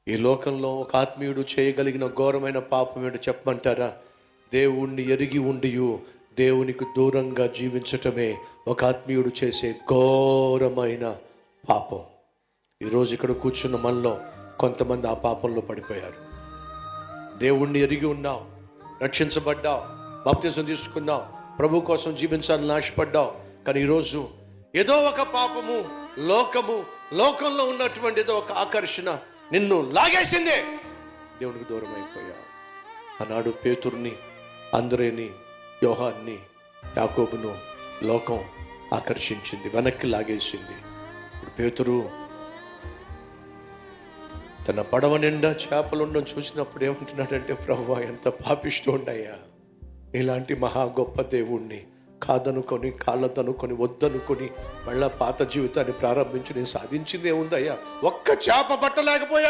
ఈ లోకంలో ఒక ఆత్మీయుడు చేయగలిగిన ఘోరమైన పాపం ఏంటో చెప్పమంటారా? దేవుణ్ణి ఎరిగి ఉండియు దేవునికి దూరంగా జీవించటమే ఒక ఆత్మీయుడు చేసే ఘోరమైన పాపం. ఈరోజు ఇక్కడ కూర్చున్న మనలో కొంతమంది ఆ పాపంలో పడిపోయారు. దేవుణ్ణి ఎరిగి ఉన్నావు, రక్షించబడ్డావు, బాప్తిసం తీసుకున్నావు, ప్రభు కోసం జీవించాలని ఆశపడ్డావు. కానీ ఈరోజు ఏదో ఒక పాపము, లోకంలో ఉన్నటువంటి ఏదో ఒక ఆకర్షణ నిన్ను లాగేసిందే, దేవునికి దూరం అయిపోయావు. ఆనాడు పేతురుని, అంద్రేని, యోహాన్ని, యాకోబును లోకం ఆకర్షించింది, వెనక్కి లాగేసింది. ఇప్పుడు పేతురు తన పడవ నిండా చేపలుండడం చూసినప్పుడు ఏమంటున్నాడంటే, ప్రభువా ఎంత పాపిష్ఠుండయ్యా, ఇలాంటి మహా గొప్ప దేవుణ్ణి కాదనుకొని, కాళ్ళదనుకొని, వద్దనుకొని మళ్ళా పాత జీవితాన్ని ప్రారంభించి నేను సాధించింది ఏముందయ్యా? ఒక్క చేప పట్టలేకపోయా.